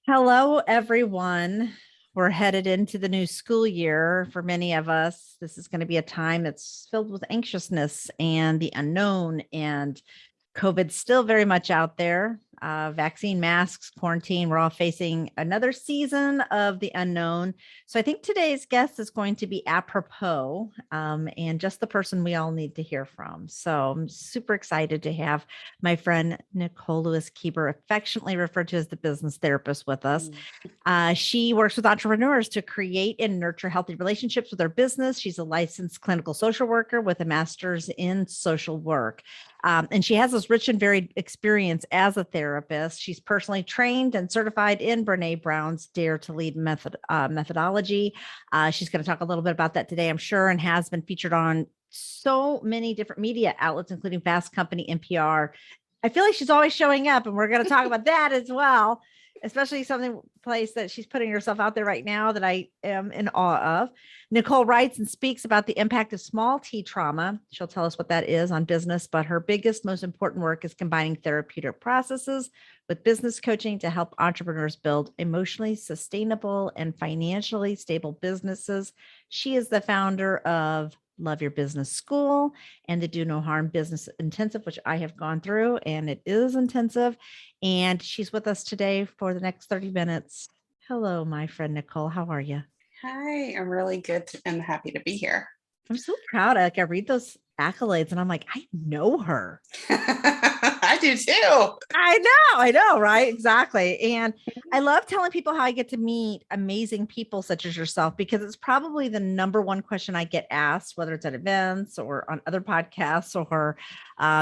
Hello, everyone. We're headed into the new school year. For many of us, this is going to be a time that's filled with anxiousness and the unknown, and COVID's still very much out there. Vaccine, masks, quarantine, we're all facing another season of the unknown. So I think today's guest is going to be apropos and just the person we all need to hear from. So I'm super excited to have my friend Nicole Lewis-Keeber, affectionately referred to as the business therapist, with us. She works with entrepreneurs to create and nurture healthy relationships with their business. She's a licensed clinical social worker with a master's in social work. And she has this rich and varied experience as a therapist. She's personally trained and certified in Brene Brown's Dare to Lead methodology. She's going to talk a little bit about that today, I'm sure, and has been featured on so many different media outlets, including Fast Company, NPR. I feel like she's always showing up, and we're going to talk about that as well, especially something place that she's putting herself out there right now that I am in awe of. Nicole writes and speaks about the impact of small T trauma. She'll tell us what that is on business, but her biggest, most important work is combining therapeutic processes with business coaching to help entrepreneurs build emotionally sustainable and financially stable businesses. She is the founder of Love Your Business School and the Do No Harm Business Intensive, which I have gone through, and it is intensive. And she's with us today for the next 30 minutes. Hello, my friend Nicole. How are you? Hi, I'm really good and happy to be here. I'm so proud. Like, I read those accolades and I'm like, I know her. I do too. I know, right? Exactly. And I love telling people how I get to meet amazing people such as yourself, because it's probably the number one question I get asked, whether it's at events or on other podcasts or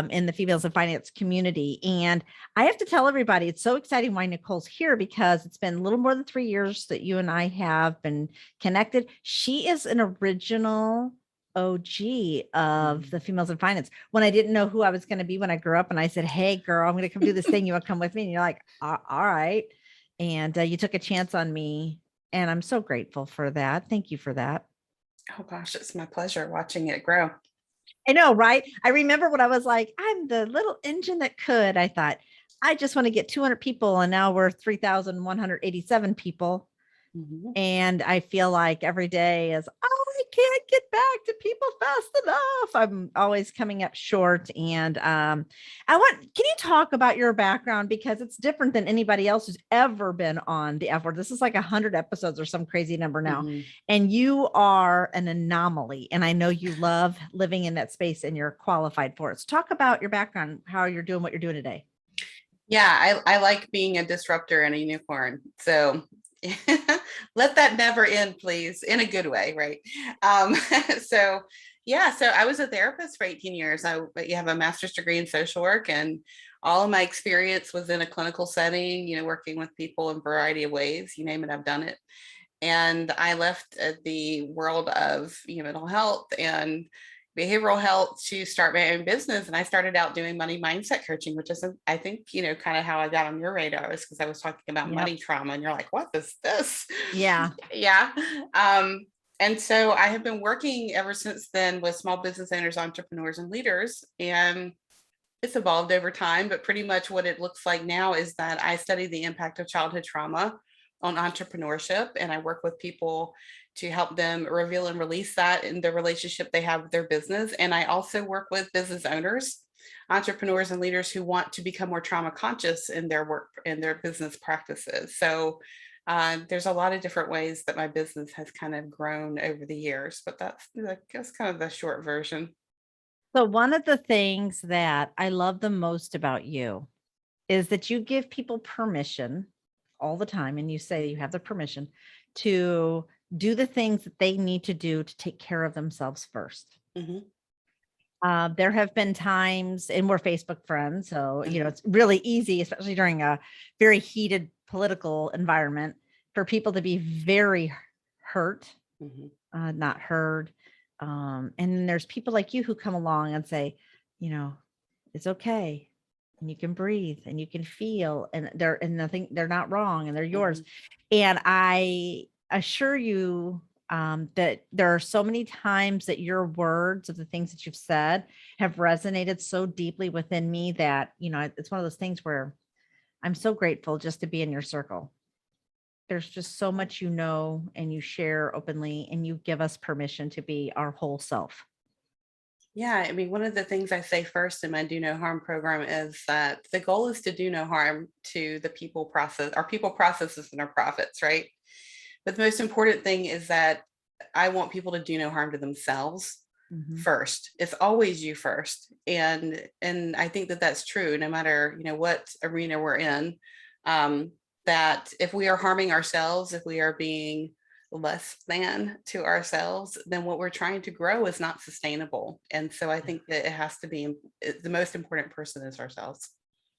in the females in finance community. And I have to tell everybody, it's so exciting why Nicole's here, because it's been a little more than 3 years that you and I have been connected. She is an original OG of the females in finance. When I didn't know who I was going to be when I grew up, and I said, "Hey, girl, I'm going to come do this thing. You want to come with me?" And you're like, All right." And you took a chance on me. And I'm so grateful for that. Thank you for that. Oh gosh, it's my pleasure watching it grow. I know, right? I remember when I was like, I'm the little engine that could. I thought, I just want to get 200 people. And now we're 3,187 people. Mhm. And I feel like every day is, oh, I can't get back to people fast enough. I'm always coming up short. And can you talk about your background? Because it's different than anybody else who's ever been on the F word. This is like 100 episodes or some crazy number now. Mhm. And you are an anomaly. And I know you love living in that space and you're qualified for it. So talk about your background, how you're doing what you're doing today. Yeah, I like being a disruptor and a unicorn. So let that never end, please, in a good way, right? Um, so so I was a therapist for 18 years. You have a master's degree in social work, and all of my experience was in a clinical setting, working with people in a variety of ways. You name it, I've done it. And I left the world of mental health and behavioral health to start my own business. And I started out doing money mindset coaching, which is, I think, kind of how I got on your radar, is because I was talking about Yep. money trauma. And you're like, what is this? Yeah. Yeah. And so I have been working ever since then with small business owners, entrepreneurs, and leaders. And it's evolved over time, but pretty much what it looks like now is that I study the impact of childhood trauma on entrepreneurship, and I work with people to help them reveal and release that in the relationship they have with their business. And I also work with business owners, entrepreneurs, and leaders who want to become more trauma conscious in their work and their business practices. So there's a lot of different ways that my business has kind of grown over the years, but that's kind of the short version. So one of the things that I love the most about you is that you give people permission all the time. And you say you have the permission to do the things that they need to do to take care of themselves first. Mhm, There have been times, and we're Facebook friends. So, mhm, it's really easy, especially during a very heated political environment, for people to be very hurt, mhm. not heard. And then there's people like you who come along and say, you know, it's okay. And you can breathe and you can feel, and nothing, they're not wrong and they're yours. Mhm. And I assure you that there are so many times that your words of the things that you've said have resonated so deeply within me that, it's one of those things where I'm so grateful just to be in your circle. there's just so much, and you share openly, and you give us permission to be our whole self. Yeah, I mean, one of the things I say first in my Do No Harm program is that the goal is to do no harm to the people process, our people processes and our profits, right? But the most important thing is that I want people to do no harm to themselves Mhm. first. It's always you first. And I think that that's true no matter, what arena we're in. Um, that if we are harming ourselves, if we are being less than to ourselves, then what we're trying to grow is not sustainable. And so I think that it has to be the most important person is ourselves.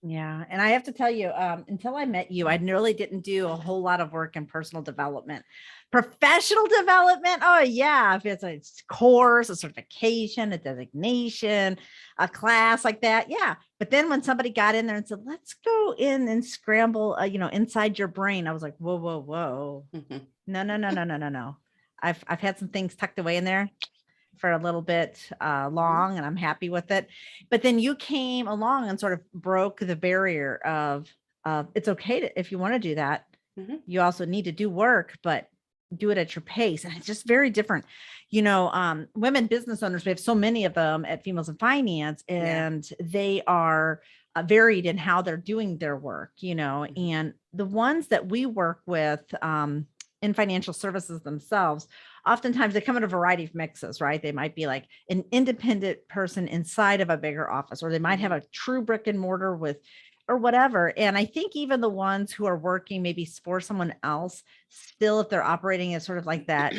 Yeah. And I have to tell you, until I met you, I really didn't do a whole lot of work in personal development. Professional development. Oh, yeah. If it's a course, a certification, a designation, a class like that. Yeah. But then when somebody got in there and said, let's go in and scramble, inside your brain, I was like, whoa, whoa, whoa. Mhm. No, no, no, no, no, no, no. I've had some things tucked away in there for a little bit long, and I'm happy with it. But then you came along and sort of broke the barrier of it's okay to, if you want to do that. Mhm. You also need to do work, but do it at your pace. And it's just very different. Women business owners, we have so many of them at Females in Finance, Yeah. and they are varied in how they're doing their work, Mhm. and the ones that we work with in financial services themselves, oftentimes they come in a variety of mixes, right? They might be like an independent person inside of a bigger office, or they might have Mhm. a true brick and mortar with, or whatever. And I think even the ones who are working maybe for someone else, still, if they're operating as sort of like that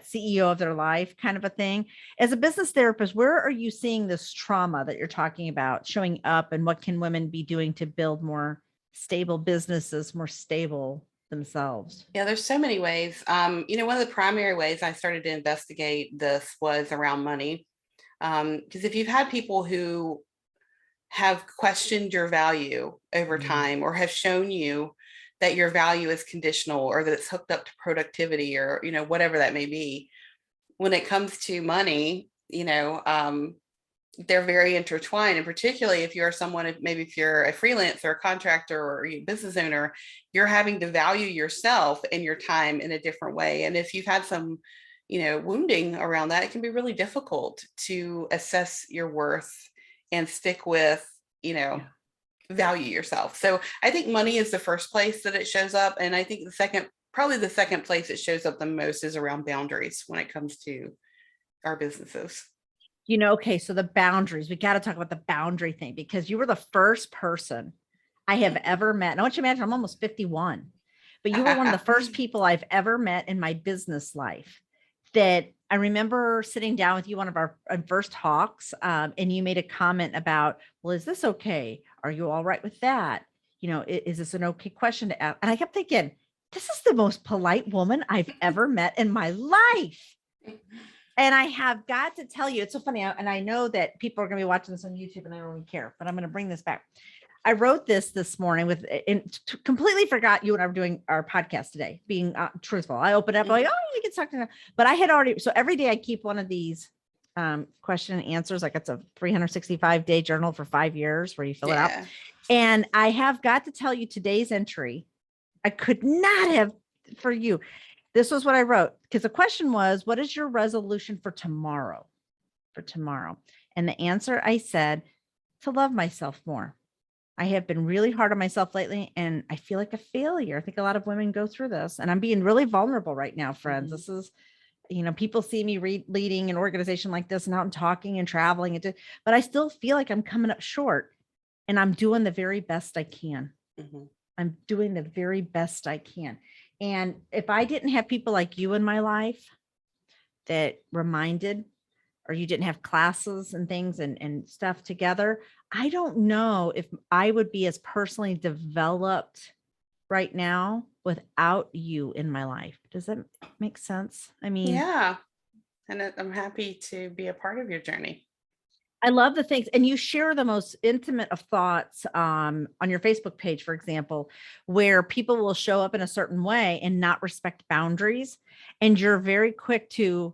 CEO of their life kind of a thing, as a business therapist, where are you seeing this trauma that you're talking about showing up, and what can women be doing to build more stable businesses, more stable themselves? Yeah, there's so many ways. One of the primary ways I started to investigate this was around money. Because if you've had people who have questioned your value over Mm. time or have shown you that your value is conditional or that it's hooked up to productivity or, whatever that may be, when it comes to money, they're very intertwined. And particularly if you're someone, maybe if you're a freelancer, a contractor, or a business owner, you're having to value yourself and your time in a different way. And if you've had some, wounding around that, it can be really difficult to assess your worth and stick with, you know, Yeah. value yourself. So I think money is the first place that it shows up. And I think probably the second place it shows up the most is around boundaries when it comes to our businesses. Okay, so the boundaries, we got to talk about the boundary thing, because you were the first person I have ever met. And I want you to imagine, I'm almost 51, but you were one of the first people I've ever met in my business life that I remember sitting down with you, one of our first talks, and you made a comment about, well, is this okay? Are you all right with that? Is this an okay question to ask? And I kept thinking, this is the most polite woman I've ever met in my life. And I have got to tell you, it's so funny. And I know that people are going to be watching this on YouTube, and I don't really care, but I'm going to bring this back. I wrote this morning completely forgot you and I were doing our podcast today, being truthful. I opened up like, oh, we can talk to them. But I had already, so every day I keep one of these question and answers, like it's a 365-day journal for 5 years where you fill it out. Yeah. And I have got to tell you, today's entry, I could not have, for you. This was what I wrote, because the question was, what is your resolution for tomorrow? For tomorrow. And the answer, I said, to love myself more. I have been really hard on myself lately, and I feel like a failure. I think a lot of women go through this, and I'm being really vulnerable right now, friends. Mhm. This is, people see me leading an organization like this and out and talking and traveling, but I still feel like I'm coming up short, and I'm doing the very best I can. Mhm. I'm doing the very best I can. And if I didn't have people like you in my life that reminded, or you didn't have classes and things and stuff together, I don't know if I would be as personally developed right now without you in my life. Does that make sense? I mean, Yeah. And I'm happy to be a part of your journey. I love the things, and you share the most intimate of thoughts on your Facebook page, for example, where people will show up in a certain way and not respect boundaries. And you're very quick to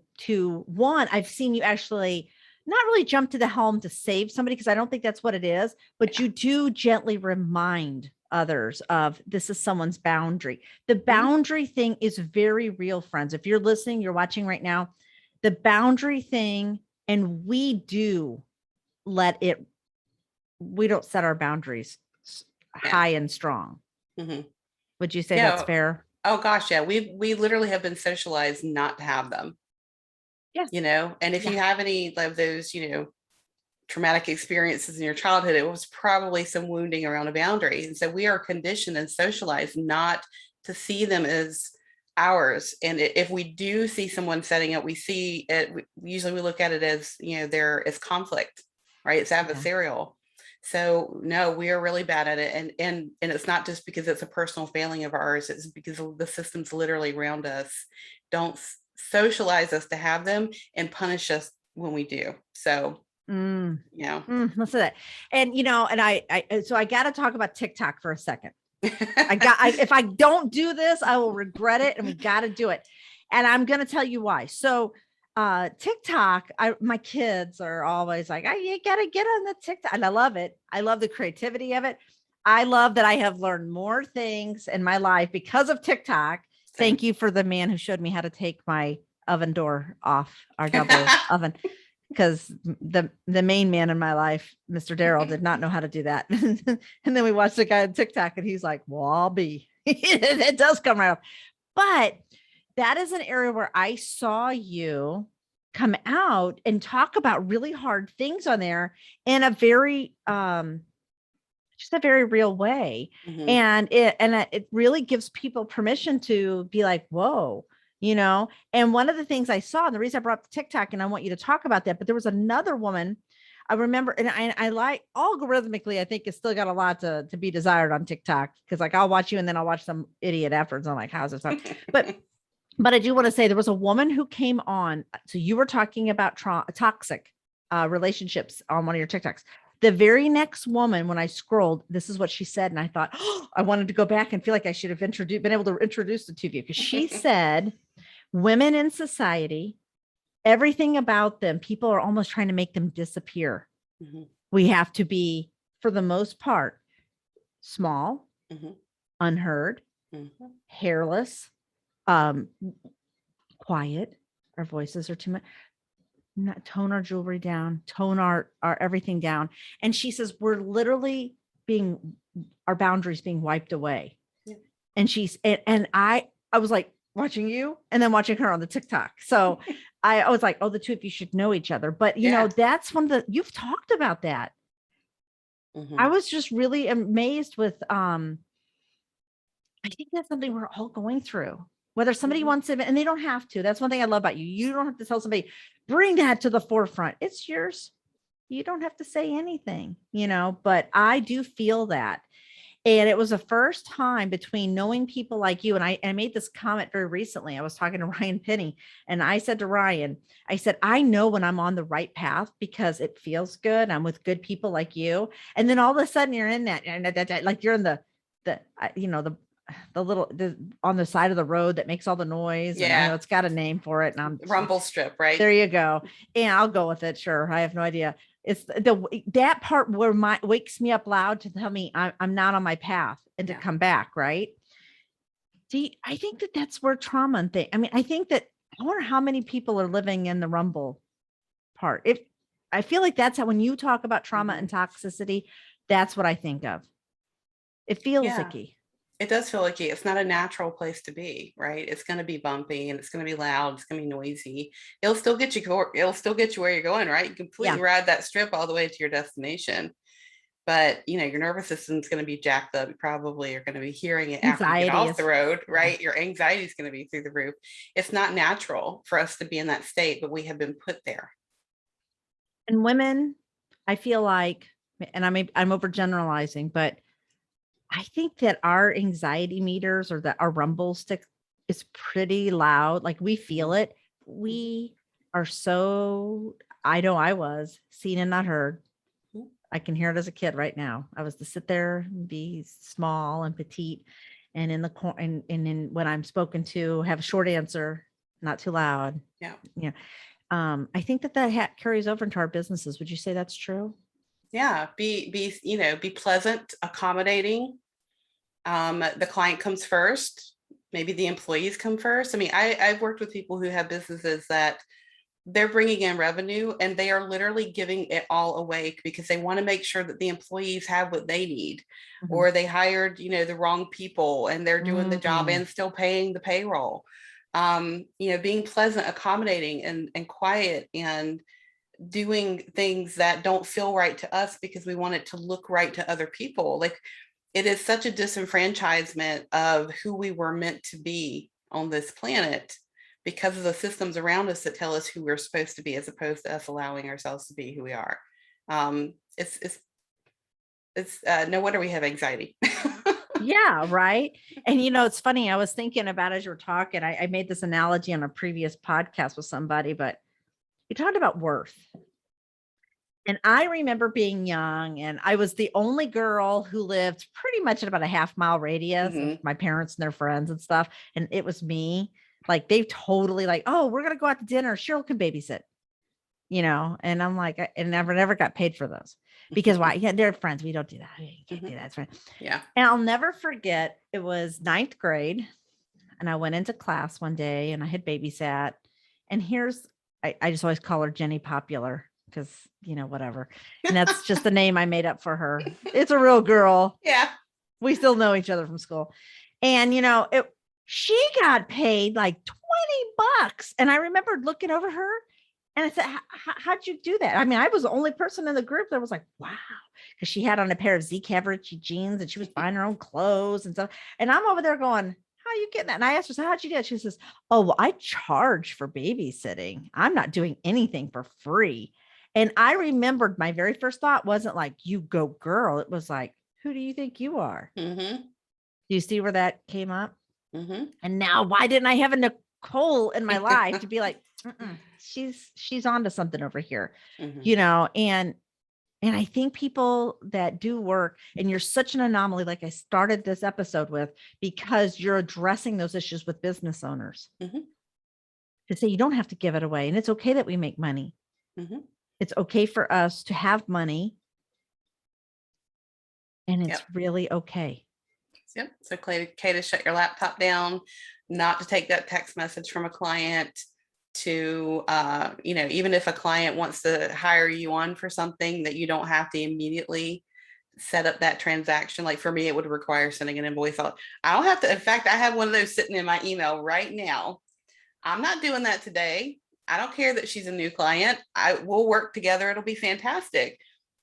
one, I've seen you actually not really jump to the helm to save somebody, because I don't think that's what it is, but Yeah. you do gently remind others of this is someone's boundary. The Mhm. boundary thing is very real, friends. If you're listening, you're watching right now, the boundary thing, and we do let it, we don't set our boundaries Yeah. high and strong. Mhm. Would you say that's Yeah. fair? Oh gosh, yeah. We literally have been socialized not to have them, Yes. and if Yeah. you have any of those, traumatic experiences in your childhood, it was probably some wounding around a boundary. And so we are conditioned and socialized not to see them as ours. And if we do see someone setting up, we see it, usually we look at it as, there is conflict, right? It's Yeah. adversarial. So no, we are really bad at it. And it's not just because it's a personal failing of ours, it's because the systems literally around us don't socialize us to have them and punish us when we do. So Mm. yeah. Listen to that. And, so I got to talk about TikTok for a second. If I don't do this, I will regret it. And we got to do it. And I'm going to tell you why. So, TikTok, my kids are always like, oh, you got to get on the TikTok. And I love it. I love the creativity of it. I love that I have learned more things in my life because of TikTok. Thank you for the man who showed me how to take my oven door off, our double oven, because the main man in my life, Mr. Darrell, did not know how to do that. And then we watched the guy on TikTok and he's like, well, I'll be, it does come right off. But that is an area where I saw you come out and talk about really hard things on there in a very, just a very real way. Mhm. And it really gives people permission to be like, whoa, and one of the things I saw, and the reason I brought up the TikTok, and I want you to talk about that, but there was another woman I remember, and I like algorithmically, I think it's still got a lot to be desired on TikTok. Cause like I'll watch you and then I'll watch some idiot afterwards. I'm like, how's this fun? But I do want to say there was a woman who came on. So you were talking about toxic relationships on one of your TikToks. The very next woman, when I scrolled, this is what she said. And I thought, oh, I wanted to go back and feel like I should have been able to introduce the two of you. Because she said, women in society, everything about them, people are almost trying to make them disappear. Mhm. We have to be, for the most part, small, Mhm. unheard, Mhm. hairless, quiet. Our voices are too much. Not tone our jewelry down, tone our everything down. And she says, we're literally our boundaries being wiped away. Yeah. And I was like watching you and then watching her on the TikTok. So I was like, oh, the two of you should know each other. But Yeah. that's you've talked about that. Mhm. I was just really amazed with, I think that's something we're all going through. Whether somebody Mhm. wants it, and they don't have to. That's one thing I love about you. You don't have to tell somebody, bring that to the forefront. It's yours. You don't have to say anything, but I do feel that. And it was the first time between knowing people like you. And I made this comment very recently. I was talking to Ryan Penny and I said to Ryan, I said, I know when I'm on the right path because it feels good. I'm with good people like you. And then all of a sudden you're in that, and like you're in the on the side of the road that makes all the noise. And I know Yeah. it's got a name for it. And Rumble strip, right? there you go. And I'll go with it. Sure. I have no idea. It's that part where wakes me up loud to tell me I'm not on my path and to come back. Right. I think that's where trauma and thing. I mean, I think that I wonder how many people are living in the rumble part. If I feel like that's how, when you talk about trauma and toxicity, that's what I think of. It feels Yeah. icky. It does feel like it's not a natural place to be, right? It's going to be bumpy and it's going to be loud. It's going to be noisy. It'll still get you where you're going, right? You completely ride that strip all the way to your destination. But your nervous system's going to be jacked up. You probably are going to be hearing it after you get off the road, right? Your anxiety is going to be through the roof. It's not natural for us to be in that state, but we have been put there. And women, I feel like, and I'm overgeneralizing, but I think that our anxiety meters, or that our rumble stick, is pretty loud. Like we feel it. We are so, I know I was seen and not heard. I can hear it as a kid right now. I was to sit there and be small and petite, and in the corner, and in when I'm spoken to, have a short answer, not too loud. Yeah. Yeah. I think that carries over into our businesses. Would you say that's true? Yeah. Be pleasant, accommodating, The client comes first. Maybe the employees come first. I mean, I've worked with people who have businesses that they're bringing in revenue and they are literally giving it all away because they want to make sure that the employees have what they need, Mhm. or they hired, the wrong people and they're doing the job Mm. and still paying the payroll. Being pleasant, accommodating, and quiet, and doing things that don't feel right to us because we want it to look right to other people. Like, it is such a disenfranchisement of who we were meant to be on this planet because of the systems around us that tell us who we're supposed to be, as opposed to us allowing ourselves to be who we are. It's no wonder we have anxiety. Yeah, right. And it's funny. I was thinking about as you were talking, I made this analogy on a previous podcast with somebody, but you talked about worth. And I remember being young and I was the only girl who lived pretty much at about a half-mile radius of Mhm. my parents and their friends and stuff. And it was me. Like they totally like, oh, we're gonna go out to dinner. Cheryl can babysit, and I'm like, I never got paid for those because why? Yeah, they're friends. We don't do that. You can't do Mhm. that. It's fine. Yeah. And I'll never forget, it was ninth grade and I went into class one day and I had babysat. And I just always call her Jenny Popular because, whatever. And that's just the name I made up for her. It's a real girl. Yeah. We still know each other from school. And, she got paid like $20. And I remembered looking over her and I said, how'd you do that? I mean, I was the only person in the group that was like, wow, because she had on a pair of Z Cavaricci jeans and she was buying her own clothes and stuff. And I'm over there going, how are you getting that? And I asked her, so how'd you do it? She says, oh, well, I charge for babysitting. I'm not doing anything for free. And I remembered my very first thought wasn't like, you go girl. It was like, who do you think you are? Mhm. Do you see where that came up? Mhm. And now why didn't I have a Nicole in my life to be like, she's onto something over here, Mhm. and I think people that do work, and you're such an anomaly, like I started this episode with, because you're addressing those issues with business owners Mhm. to say you don't have to give it away. And it's okay that we make money. Mhm. It's okay for us to have money. And Yep. it's really okay. Yep. So okay to shut your laptop down, not to take that text message from a client, to even if a client wants to hire you on for something, that you don't have to immediately set up that transaction. Like for me, it would require sending an invoice out. I don't have to. In fact, I have one of those sitting in my email right now. I'm not doing that today. I don't care that she's a new client. I will work together. It'll be fantastic.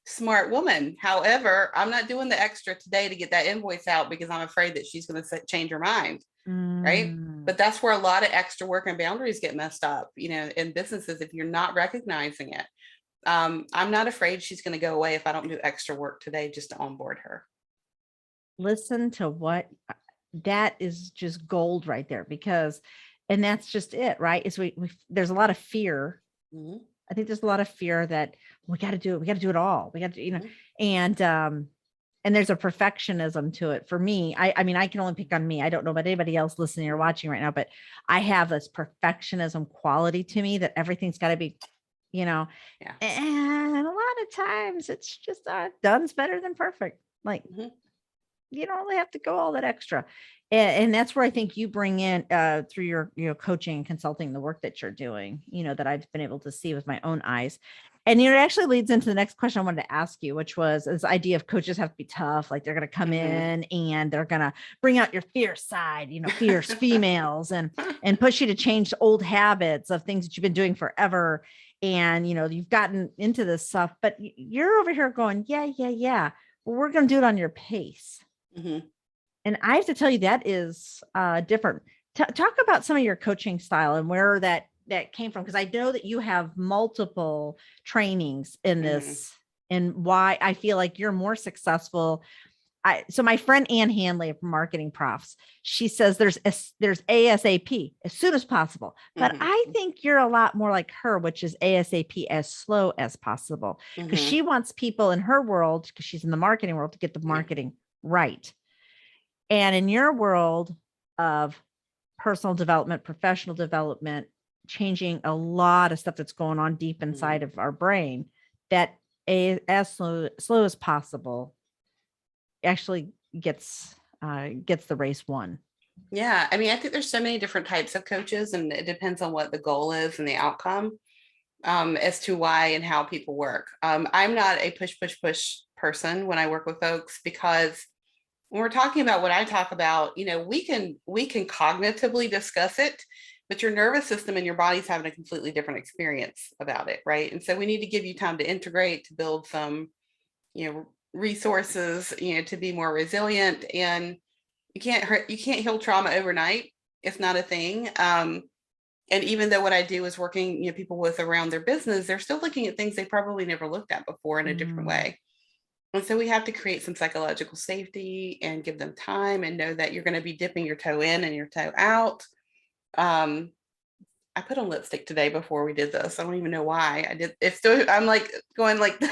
Smart woman. However, I'm not doing the extra today to get that invoice out because I'm afraid that she's going to change her mind. Right. Mm. But that's where a lot of extra work and boundaries get messed up, in businesses, if you're not recognizing it. I'm not afraid she's going to go away if I don't do extra work today just to onboard her. Listen to what that is, just gold right there, because, and that's just it, right? Is there's a lot of fear. Mhm. I think there's a lot of fear that we got to do it. We got to do it all. We got to, Mhm. and there's a perfectionism to it for me. I mean, I can only pick on me. I don't know about anybody else listening or watching right now, but I have this perfectionism quality to me that everything's got to be, Yeah. and a lot of times it's just done's better than perfect. Like, Mhm. you don't really have to go all that extra. And that's where I think you bring in through your coaching and consulting, the work that you're doing, that I've been able to see with my own eyes. And it actually leads into the next question I wanted to ask you, which was this idea of coaches have to be tough, like they're going to come in and they're going to bring out your fierce side, fierce females, and push you to change old habits of things that you've been doing forever. And you've gotten into this stuff, but you're over here going, yeah. Well, we're going to do it on your pace. Mhm. And I have to tell you, that is different. Talk about some of your coaching style and where that came from, because I know that you have multiple trainings in Mhm. this, and why I feel like you're more successful. So my friend Ann Hanley of Marketing Profs, she says there's ASAP, as soon as possible. But Mhm. I think you're a lot more like her, which is ASAP, as slow as possible, because Mhm. she wants people in her world, because she's in the marketing world, to get the Yeah. marketing right. And in your world of personal development, professional development, changing a lot of stuff that's going on deep inside Mhm. of our brain, as slow as possible actually gets gets the race won. Yeah. I mean, I think there's so many different types of coaches, and it depends on what the goal is and the outcome, as to why and how people work. I'm not a push person when I work with folks, because when we're talking about what I talk about, we can cognitively discuss it, but your nervous system and your body's having a completely different experience about it, right? And so we need to give you time to integrate, to build some, resources, to be more resilient. And you can't heal trauma overnight. It's not a thing. And even though what I do is working, people with around their business, they're still looking at things they probably never looked at before in a different way. And so we have to create some psychological safety and give them time and know that you're going to be dipping your toe in and your toe out. I put on lipstick today before we did this. I don't even know why I did. If so, I'm like going like this.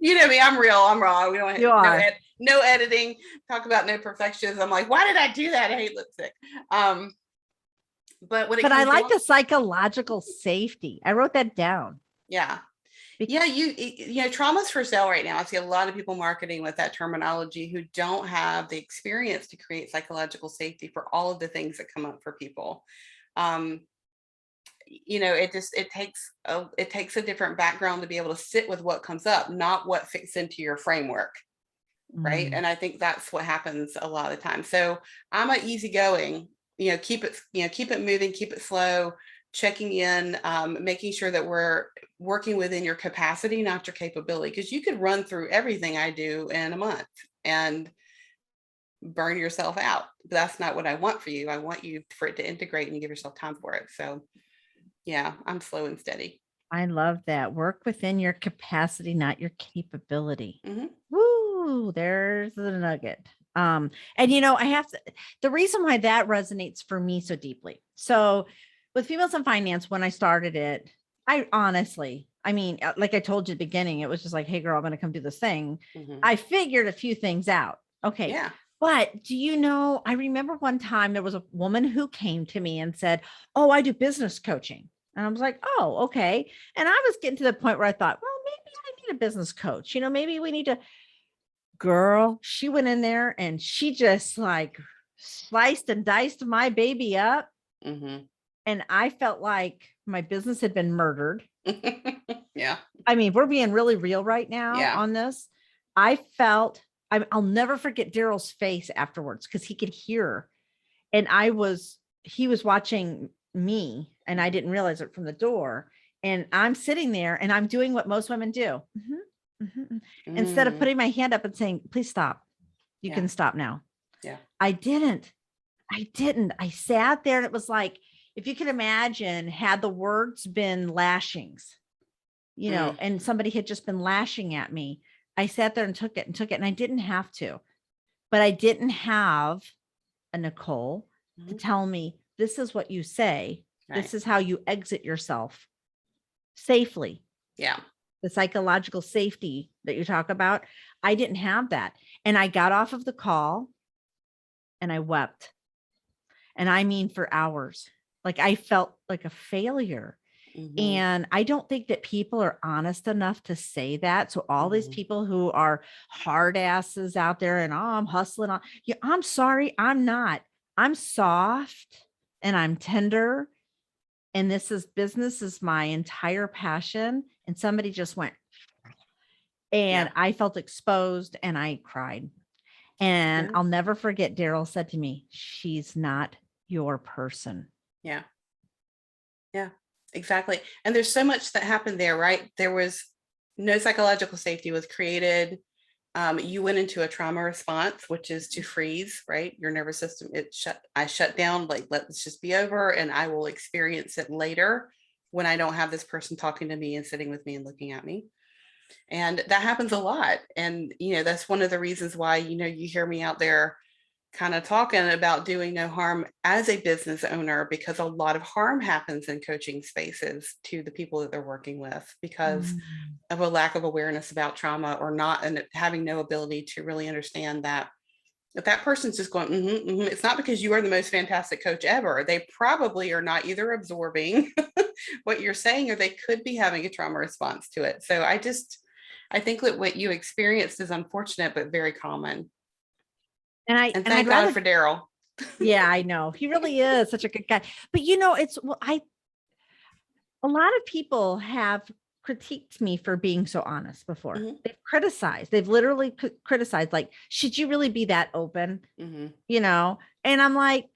You know me, I'm real. I'm raw. We don't You have are. no editing. Talk about no perfections. I'm like, why did I do that? I hate lipstick. But when it But I comes like down, the psychological safety. I wrote that down. yeah. Yeah, trauma's for sale right now. I see a lot of people marketing with that terminology who don't have the experience to create psychological safety for all of the things that come up for people. Um, it takes a different background to be able to sit with what comes up, not what fits into your framework, right? Mm. And I think that's what happens a lot of the time. So I'm a easygoing, keep it moving, keep it slow, checking in, making sure that we're working within your capacity, not your capability, because you could run through everything I do in a month and burn yourself out. That's not what I want for you. I want you for it to integrate and give yourself time for it. So yeah, I'm slow and steady. I love that. Work within your capacity, not your capability. Hmm. Woo, there's the nugget. And I have to, the reason why that resonates for me so deeply. So with Females in Finance, when I started it, I honestly, I mean, like I told you at the beginning, it was just like, hey girl, I'm going to come do this thing. Hmm. I figured a few things out. Okay. Yeah. But I remember one time there was a woman who came to me and said, oh, I do business coaching. And I was like, oh, okay. And I was getting to the point where I thought, well, maybe I need a business coach. Maybe we need to. Girl, she went in there and she just like sliced and diced my baby up. Hmm. And I felt like my business had been murdered. Yeah. I mean, we're being really real right now Yeah. on this. I'll never forget Daryl's face afterwards because he could hear. And he was watching me and I didn't realize it from the door. And I'm sitting there and I'm doing what most women do. Instead of Mm. putting my hand up and saying, please stop, you Yeah. can stop now. Yeah. I didn't. I sat there and it was like, if you can imagine, had the words been lashings, Mm. and somebody had just been lashing at me, I sat there and took it and I didn't have to, but I didn't have a Nicole to Mhm. tell me, this is what you say. Right. This is how you exit yourself safely. Yeah. The psychological safety that you talk about. I didn't have that. And I got off of the call and I wept. And I mean, for hours, like I felt like a failure. Hmm. And I don't think that people are honest enough to say that. So all these Hmm. people who are hard asses out there and I'm hustling on, yeah, I'm sorry, I'm not. I'm soft and I'm tender. And business is my entire passion. And somebody just went, Yeah. and I felt exposed and I cried. And Yeah. I'll never forget, Daryl said to me, she's not your person. Yeah. Yeah. Exactly. And there's so much that happened there, right? There was no psychological safety was created. You went into a trauma response, which is to freeze, right? Your nervous system, I shut down, like, let's just be over and I will experience it later when I don't have this person talking to me and sitting with me and looking at me. And that happens a lot. And, that's one of the reasons why, you hear me out there kind of talking about doing no harm as a business owner, because a lot of harm happens in coaching spaces to the people that they're working with because Mm. of a lack of awareness about trauma, or not, and having no ability to really understand that if that person's just going, it's not because you are the most fantastic coach ever. They probably are not either absorbing what you're saying, or they could be having a trauma response to it. So I think that what you experienced is unfortunate, but very common. And And I'd thank God rather, for Daryl. yeah, I know. He really is such a good guy. But you know, it's well, a lot of people have critiqued me for being so honest before. Mhm, They've criticized. They've literally criticized, like, should you really be that open? mhm, You know? And I'm like,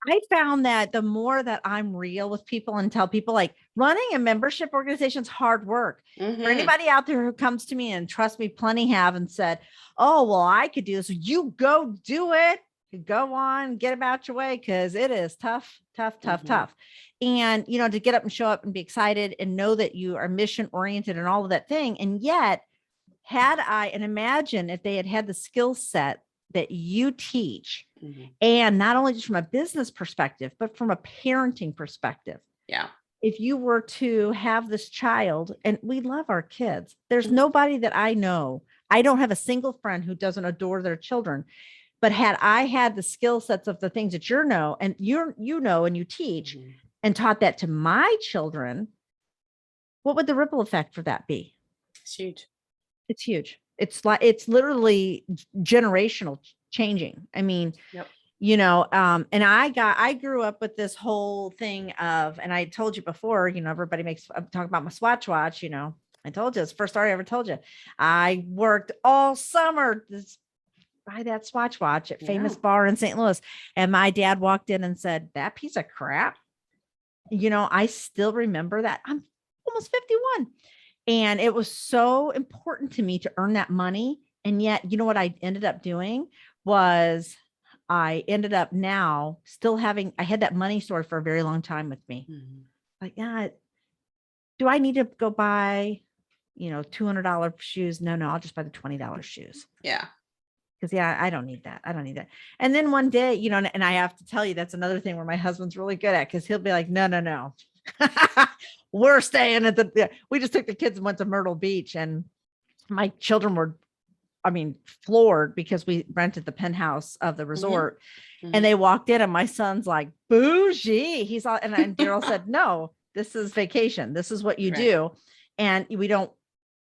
I found that the more that I'm real with people and tell people, like, running a membership organization is hard work. For mhm, anybody out there who comes to me, and trust me, plenty have, and said, "Oh, well, I could do this." You go do it. You go on, get about your way, because it is tough, tough, tough, mhm, tough. And to get up and show up and be excited and know that you are mission oriented and all of that thing. And yet, and imagine if they had had the skill set that you teach, mhm. and not only just from a business perspective, but from a parenting perspective. Yeah. If you were to have this child, and we love our kids, there's Mhm, nobody that I know. I don't have a single friend who doesn't adore their children. But had I had the skill sets of the things that you know and you teach, mhm. and taught that to my children, what would the ripple effect for that be? It's huge. It's huge. It's literally generational changing. I mean, Yep. and I grew up with this whole thing of, and I told you before, everybody makes talk about my Swatch watch. I told you, it's the first story I ever told you. I worked all summer buy that Swatch watch at Yeah. Famous Bar in St. Louis, and my dad walked in and said, "That piece of crap." I still remember that. I'm almost 51, and it was so important to me to earn that money. And yet, what I ended up doing was, I ended up now still I had that money stored for a very long time with me. Mhm. Like, yeah, do I need to go buy, $200 shoes? No, no, I'll just buy the $20 shoes. Yeah. Cause yeah, I don't need that. I don't need that. And then one day, and I have to tell you, that's another thing where my husband's really good at, cause he'll be like, no, no, no, we're staying at we just took the kids and went to Myrtle Beach, and my children were, I mean, floored, because we rented the penthouse of the Mhm, resort. And mhm. they walked in, and my son's like, bougie. He's all, and Daryl said, no, this is vacation. This is what you Right. do. And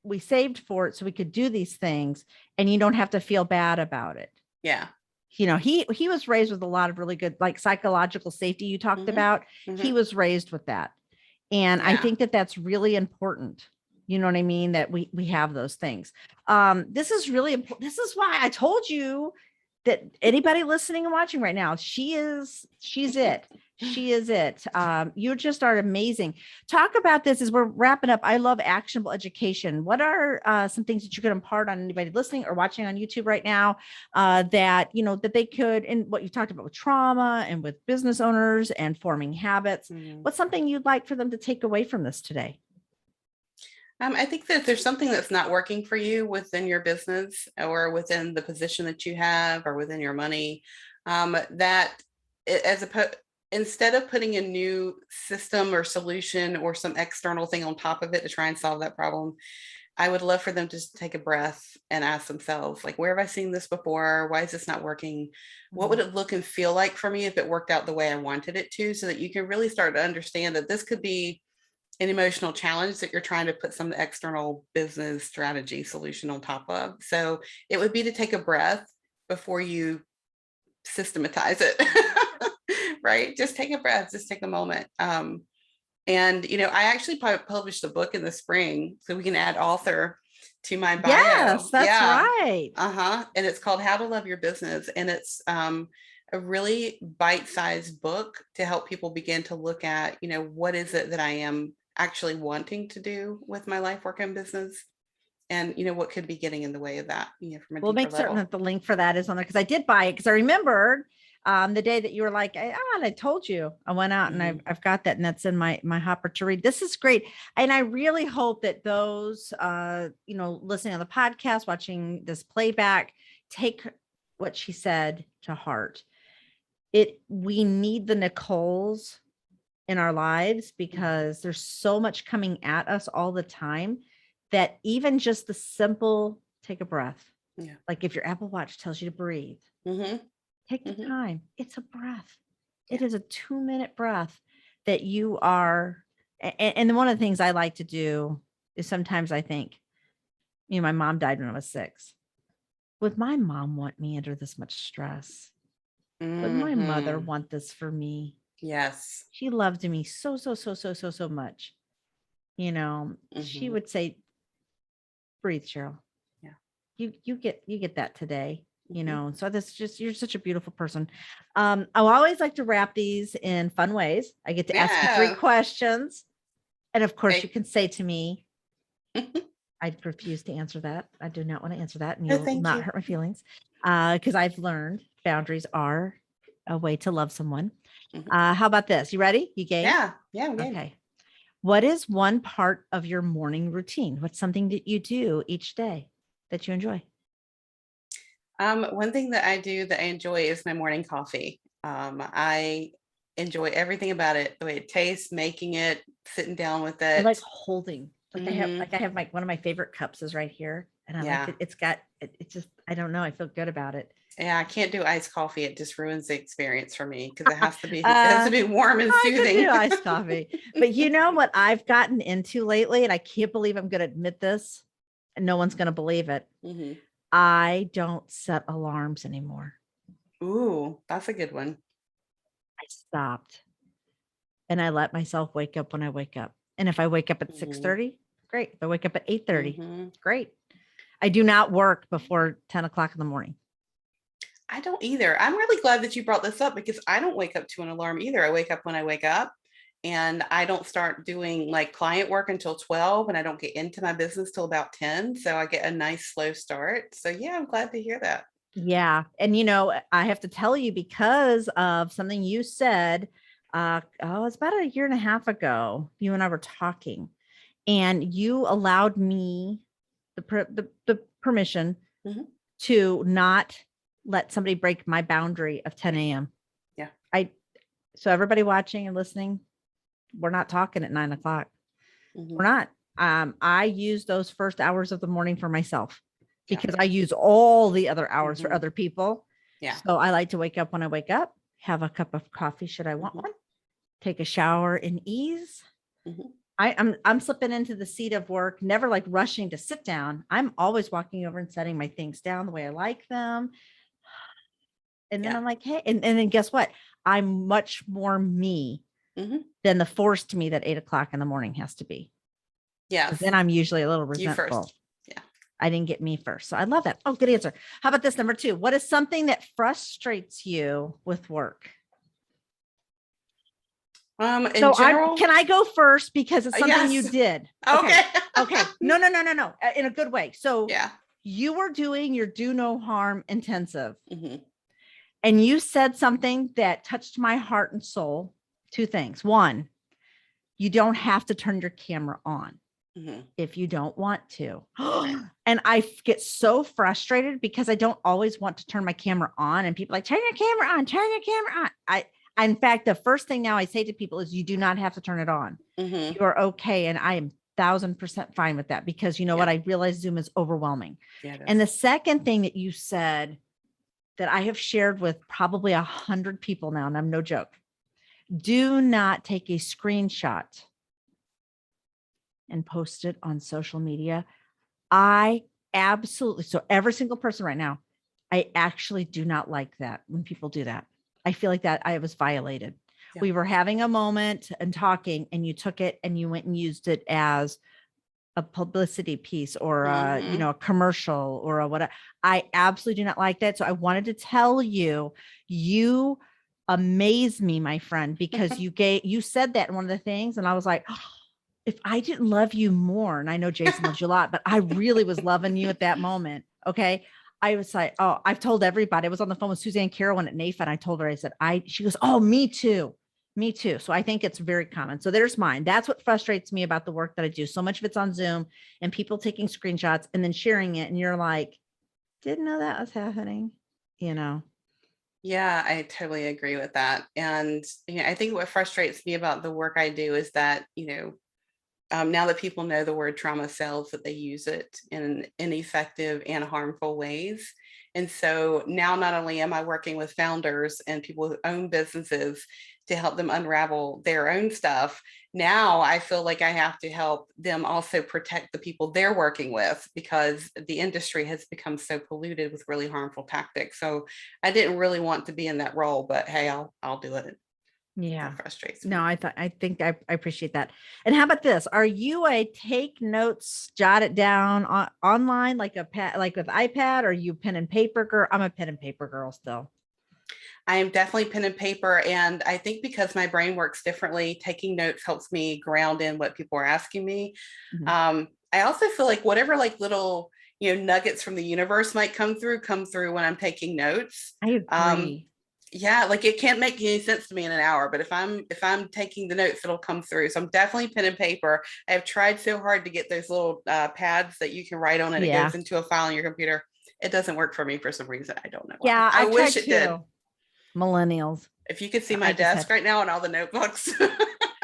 we saved for it so we could do these things, and you don't have to feel bad about it. Yeah. He was raised with a lot of really good, like, psychological safety you talked Mhm, about. He mhm. was raised with that. And I Yeah. think that that's really important. You know what I mean? That we have those things. This is really important. This is why I told you that anybody listening and watching right now, she's it. She is it. You just are amazing. Talk about this as we're wrapping up. I love actionable education. What are some things that you could impart on anybody listening or watching on YouTube right now, that they could, and what you talked about with trauma and with business owners and forming habits? Mhm. What's something you'd like for them to take away from this today? I think that if there's something that's not working for you within your business or within the position that you have or within your money, that as a instead of putting a new system or solution or some external thing on top of it to try and solve that problem, I would love for them to just take a breath and ask themselves, like, where have I seen this before? Why is this not working? What would Mhm. it look and feel like for me if it worked out the way I wanted it to? So that you can really start to understand that this could be an emotional challenge that you're trying to put some external business strategy solution on top of. So it would be to take a breath before you systematize it. Right? Just take a breath, just take a moment. And I actually published a book in the spring, so we can add author to my Yes, bio. that's Yeah. right. Uh-huh. And it's called How to Love Your Business. And it's a really bite-sized book to help people begin to look at, what is it that I am actually wanting to do with my life, work, and business, and what could be getting in the way of that, from a We'll deeper make certain level. that the link for that is on there, because I did buy it, because I remembered the day that you were like, and I told you. I went out and Mhm. I've got that, and that's in my hopper to read. This is great. And I really hope that those listening on the podcast, watching this playback, take what she said to heart. We need the Nicoles in our lives, Mhm. because there's so much coming at us all the time, that even just the simple take a breath, Yeah. like if your Apple Watch tells you to breathe, Mhm. take the Mhm. time. It's a breath. It Yeah. is a 2-minute breath that you are. And then one of the things I like to do is, sometimes I think, my mom died when I was 6. would my mom want me under this much stress? Would my mother Hmm. want this for me? Yes. She loved me so, so, so, so, so, so much. She Hmm. would say, breathe, Cheryl. Yeah. You get that today. Hmm. So that's just, you're such a beautiful person. I always like to wrap these in fun ways. I get to ask you 3 Yeah. questions. And of course, you Okay. can say to me, I refuse to answer that. I do not want to answer that, and No, you'll thank not you. hurt my feelings. Because I've learned boundaries are a way to love someone. Mhm. How about this? You ready? You game? Yeah. Yeah. I'm game. Okay. What is one part of your morning routine? What's something that you do each day that you enjoy? One thing that I do that I enjoy is my morning coffee. I enjoy everything about it, the way it tastes, making it, sitting down with I like it. holding. Hmm. I have my one of my favorite cups is right here, and I like Yeah. it. It's got it just, I don't know. I feel good about it. Yeah. I can't do iced coffee. It just ruins the experience for me because it has to Uh, be warm and I could do soothing. iced coffee. But you know what I've gotten into lately, and I can't believe I'm going to admit this, and no one's going to believe it. Hmm. I don't set alarms anymore. Ooh, that's a good one. I stopped and I let myself wake up when I wake up. And if I wake up at Hmm. 6:30, great. If I wake up at 8:30, Hmm. great. I do not work before 10 o'clock in the morning. I don't either. I'm really glad that you brought this up because I don't wake up to an alarm either. I wake up when I wake up and I don't start doing like client work until 12 and I don't get into my business till about 10. So I get a nice slow start. So yeah, I'm glad to hear that. Yeah. And I have to tell you because of something you said, it's about a year and a half ago, you and I were talking, and you allowed me the permission Mhm. to not let somebody break my boundary of 10 Yeah. a.m. Yeah. I So everybody watching and listening, we're not talking at 9 o'clock. Mhm. We're not. I use those first hours of the morning for myself Yeah. because I use all the other hours for Mhm. other people. Yeah. So I like to wake up when I wake up, have a cup of coffee should I want Mhm. one, take a shower in ease. Mhm. I'm slipping into the seat of work, never like rushing to sit down. I'm always walking over and setting my things down the way I like them. And then Yeah. I'm like, hey, and then guess what? I'm much more me Mhm. than the forced me that 8 o'clock in the morning has to be. 'Cause Yes. then I'm usually a little You resentful. first. Yeah. I didn't get me first. So I love that. Oh, good answer. How about this number 2? What is something that frustrates you with work? In So general, can I go first because it's something you yes. did? Okay. Okay. Okay. No, no, no, no, no. In a good way. So Yeah. you were doing your do no harm intensive Mhm. and you said something that touched my heart and soul. 2 things. One, you don't have to turn your camera on Mhm. if you don't want to. And get so frustrated because I don't always want to turn my camera on and people are like, turn your camera on, turn your camera on. In fact, the first thing now I say to people is you do not have to turn it on. Mhm. You are okay. And I am 1000% fine with that because you know what? Yeah. I realize Zoom is overwhelming. Yeah, it And is. the second thing that you said that I have shared with probably 100 people now, and I'm no joke, do not take a screenshot and post it on social media. I absolutely, so every single person right now, I actually do not like that when people do that. I feel like that I was violated. Yeah. We were having a moment and talking, and you took it and you went and used it as a publicity piece or Mhm. a commercial or a whatever. I absolutely do not like that. So I wanted to tell you, you amaze me, my friend, because you said that in one of the things, and I was like, if I didn't love you more, and I know Jason loves you a lot, but I really was loving you at that moment. Okay. I was like, oh, I've told everybody. I was on the phone with Suzanne Carroll at NAFA, and I told her, I said, she goes, oh, me too. Me too. So I think it's very common. So there's mine. That's what frustrates me about the work that I do. So much of it's on Zoom and people taking screenshots and then sharing it. And you're like, didn't know that was happening, you know? Yeah, I totally agree with that. And I think what frustrates me about the work I do is that, now that people know the word trauma sells, that they use it in ineffective and harmful ways. And so now not only am I working with founders and people who own businesses to help them unravel their own stuff. Now I feel like I have to help them also protect the people they're working with, because the industry has become so polluted with really harmful tactics. So I didn't really want to be in that role, but hey, I'll do it. Yeah. That frustrates No, me. I think I appreciate that. And how about this? Are you a take notes, jot it down online like a pad, like with iPad, or are you pen and paper girl? I'm a pen and paper girl still. I am definitely pen and paper. And I think because my brain works differently, taking notes helps me ground in what people are asking me. Mhm. I also feel like whatever like little, nuggets from the universe might come through when I'm taking notes. I Um, agree. yeah, like it can't make any sense to me in an hour, but if I'm taking the notes, it'll come through. So I'm definitely pen and paper. I have tried so hard to get those little pads that you can write on and it Yeah. goes into a file on your computer. It doesn't work for me for some reason. I don't know why. Yeah, I I've wish tried it did. to. Millennials. If you could see I my just desk had, right now and all the notebooks.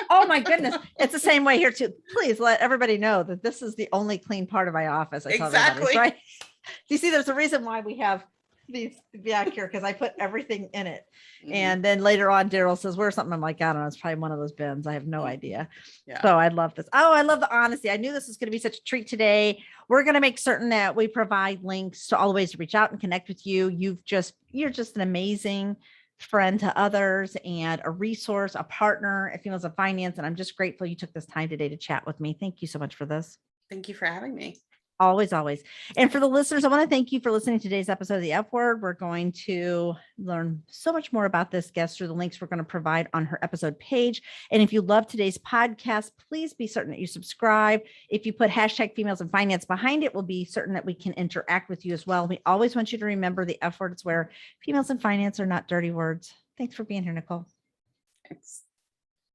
oh my goodness. It's the same way here too. Please let everybody know that this is the only clean part of my office. I tell everybody, it's Exactly. right. You see, there's a reason why we have these back here, because I put everything in it. Mhm. And then later on, Daryl says, where's something? I'm like, I don't know. It's probably one of those bins. I have no Mhm. idea. Yeah. So I love this. Oh, I love the honesty. I knew this was going to be such a treat today. We're going to make certain that we provide links to all the ways to reach out and connect with you. You're just an amazing friend to others and a resource, a partner at Females of Finance. And I'm just grateful you took this time today to chat with me. Thank you so much for this. Thank you for having me. Always, always. And for the listeners, I want to thank you for listening to today's episode of The F Word. We're going to learn so much more about this guest through the links we're going to provide on her episode page. And if you love today's podcast, please be certain that you subscribe. If you put hashtag Females in Finance behind it, we'll be certain that we can interact with you as well. We always want you to remember the F word is where females in finance are not dirty words. Thanks for being here, Nicole. Thanks.